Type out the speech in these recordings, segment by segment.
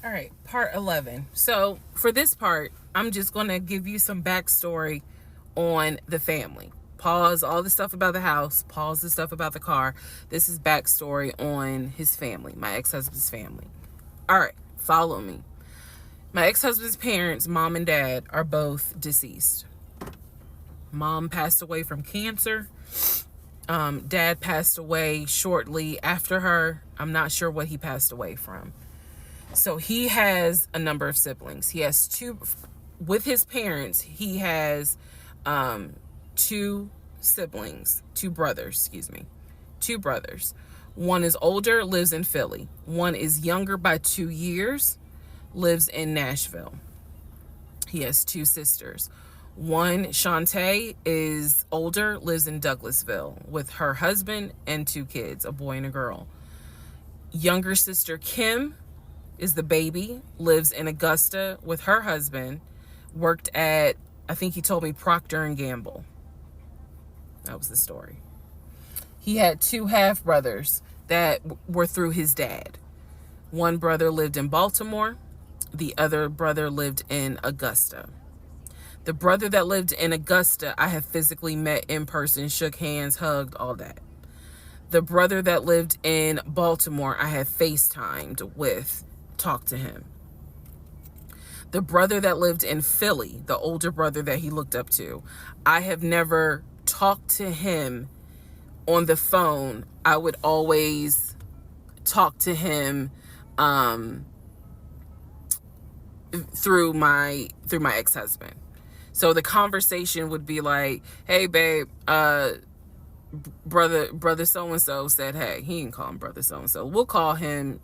All right, part 11. So for this part, I'm just going to give you some backstory on the family. Pause all the stuff about the house, pause the stuff about the car. This is backstory on his family, my ex-husband's family. All right, follow me. My ex-husband's parents, mom and dad, are both deceased. Mom passed away from cancer. Dad passed away shortly after her. I'm not sure what he passed away from. So he has a number of siblings. He has two, with his parents, he has two siblings, two brothers, excuse me, two brothers. One is older, lives in Philly. One is younger by 2 years, lives in Nashville. He has two sisters. One, Shantae, is older, lives in Douglasville with her husband and two kids, a boy and a girl. Younger sister, Kim, is the baby, lives in Augusta with her husband, worked at, I think he told me, Procter and Gamble. That was the story. He had two half brothers that were through his dad. One brother lived in Baltimore. The other brother lived in Augusta. The brother that lived in Augusta, I have physically met in person, shook hands, hugged, all that. The brother that lived in Baltimore, I have FaceTimed with, talked to him. The brother that lived in Philly, the older brother that he looked up to, I have never talked to him on the phone. I would always talk to him through my ex-husband. So the conversation would be like, hey babe, brother so-and-so said hey. He didn't call him brother so-and-so. We'll call him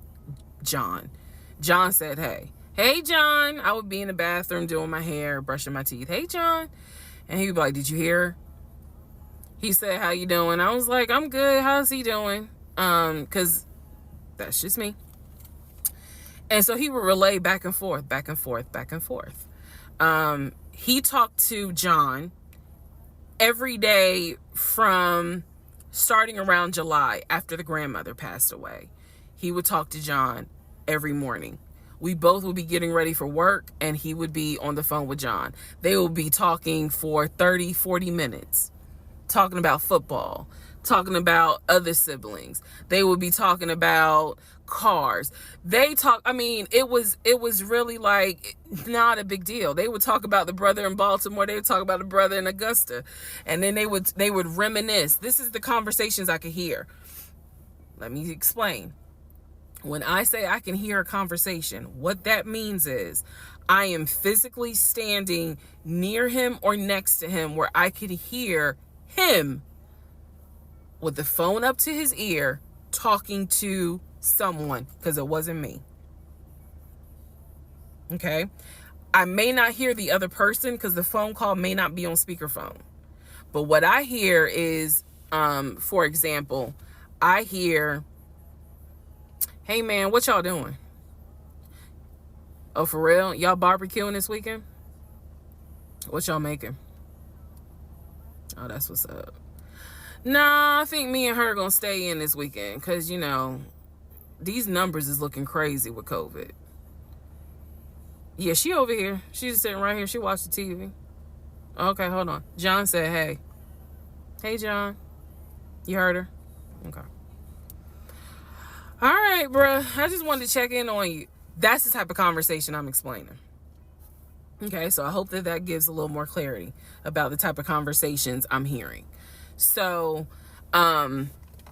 John. John said hey. Hey John. I would be in the bathroom doing my hair, brushing my teeth. Hey John. And he would be like, did you hear? He said, how you doing? I was like, I'm good. How's he doing? Because that's just me. And so he would relay back and forth, back and forth, back and forth. He talked to John every day from starting around July after the grandmother passed away. He would talk to John every morning. We both would be getting ready for work and he would be on the phone with John. They would be talking for 30, 40 minutes, talking about football, talking about other siblings. They would be talking about cars. It was really like not a big deal. They would talk about the brother in Baltimore, they would talk about the brother in Augusta, and then they would reminisce. This is the conversations I could hear. Let me explain. When I say I can hear a conversation, what that means is I am physically standing near him or next to him where I could hear him with the phone up to his ear talking to someone, because it wasn't me. Okay? I may not hear the other person because the phone call may not be on speakerphone. But what I hear is, for example, I hear, hey man, what y'all doing? Oh, for real? Y'all barbecuing this weekend? What y'all making? Oh, that's what's up. Nah, I think me and her gonna stay in this weekend because, these numbers is looking crazy with COVID. Yeah, she over here. She's just sitting right here. She watched the TV. Okay, hold on. John said, hey. Hey, John. You heard her? Okay. All right, bruh. I just wanted to check in on you. That's the type of conversation I'm explaining. Okay, so I hope that gives a little more clarity about the type of conversations I'm hearing. So, I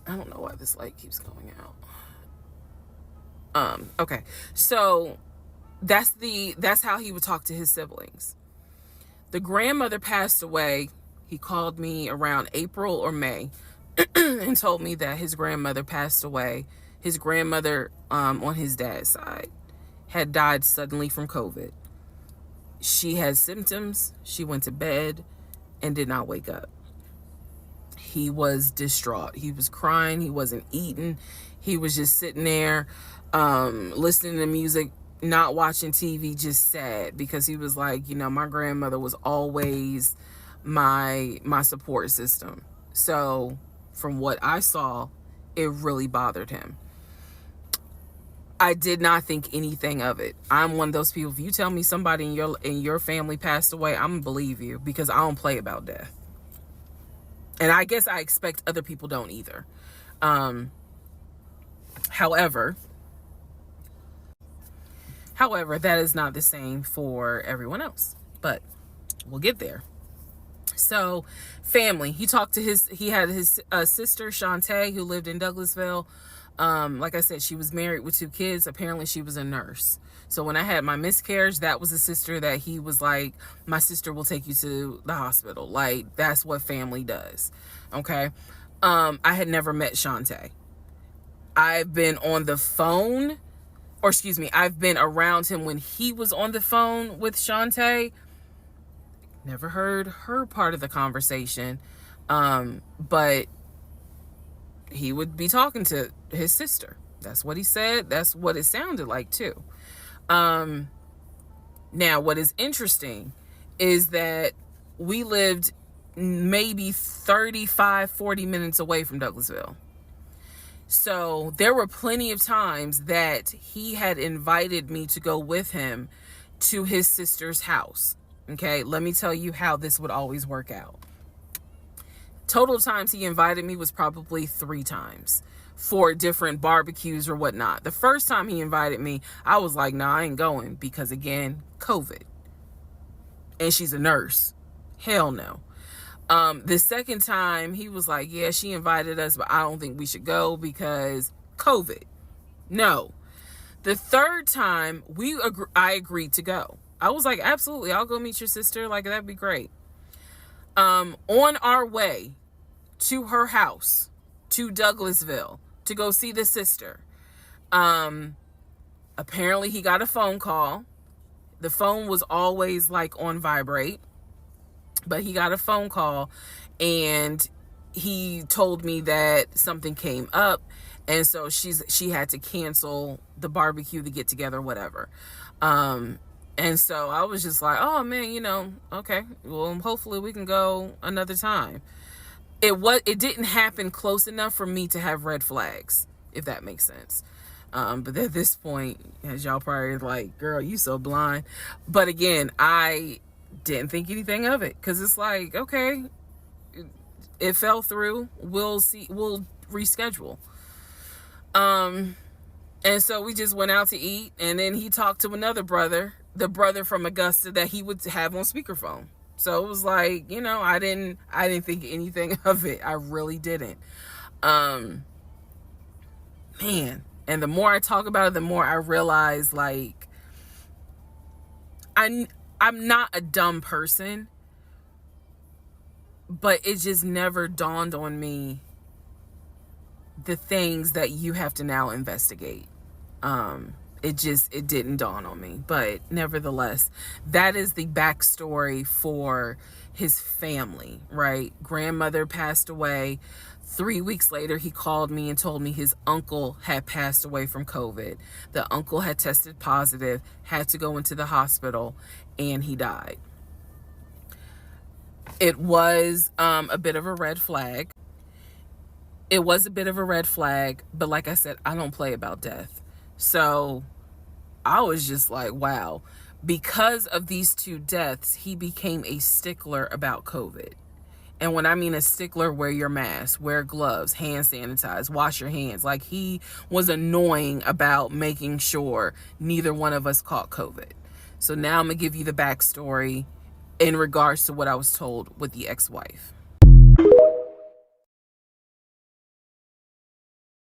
don't know why this light keeps going out. Okay. So that's how he would talk to his siblings. The grandmother passed away. He called me around April or May and told me that his grandmother passed away. His grandmother, on his dad's side, had died suddenly from COVID. She had symptoms. She went to bed and did not wake up. He was distraught. He was crying. He wasn't eating. He was just sitting there, listening to music, not watching TV, just sad, because he was like, my grandmother was always my support system. So from what I saw, it really bothered him. I did not think anything of it. I'm one of those people, if you tell me somebody in your family passed away, I'm gonna believe you, because I don't play about death. And I guess I expect other people don't either. However, that is not the same for everyone else, but we'll get there. So family, he had his sister Shantae, who lived in Douglasville. Like I said, she was married with 2 kids. Apparently she was a nurse. So when I had my miscarriage, that was a sister that he was like, my sister will take you to the hospital. Like, that's what family does. Okay. I had never met Shantae. I've been on the phone, or excuse me, I've been around him when he was on the phone with Shantae. Never heard her part of the conversation. But he would be talking to his sister. That's what he said. That's what it sounded like too. Now, what is interesting is that we lived maybe 35, 40 minutes away from Douglasville. So there were plenty of times that he had invited me to go with him to his sister's house. Okay, let me tell you how this would always work out. Total times he invited me was probably 3 times for different barbecues or whatnot. The first time he invited me, I was like, nah, I ain't going, because again, COVID. And she's a nurse. Hell no. The second time he was like, yeah, she invited us, but I don't think we should go because COVID. No. The third time I agreed to go. I was like, absolutely, I'll go meet your sister. Like, that'd be great. On our way to her house, to Douglasville, to go see the sister, apparently he got a phone call. The phone was always like on vibrate, but he got a phone call and he told me that something came up, and so she had to cancel the barbecue, the get together, whatever. And so I was just like, oh man, okay, well, hopefully we can go another time. It didn't happen close enough for me to have red flags, if that makes sense. But at this point, as y'all probably like, girl, you so blind. But again, I didn't think anything of it, because it's like, okay, it fell through. We'll see. We'll reschedule. And so we just went out to eat, and then he talked to another brother, the brother from Augusta that he would have on speakerphone. So it was like, I didn't think anything of it. I really didn't. Man. And the more I talk about it, the more I realize, like, I'm not a dumb person, but it just never dawned on me the things that you have to now investigate. It didn't dawn on me. But nevertheless, that is the backstory for his family, right? Grandmother passed away. 3 weeks later, he called me and told me his uncle had passed away from COVID. The uncle had tested positive, had to go into the hospital, and he died. It was a bit of a red flag. It was a bit of a red flag, but like I said, I don't play about death. So I was just like, wow. Because of these 2 deaths, he became a stickler about COVID. And when I mean a stickler, wear your mask, wear gloves, hand sanitize, wash your hands. Like, he was annoying about making sure neither one of us caught COVID. So now I'm going to give you the backstory in regards to what I was told with the ex-wife.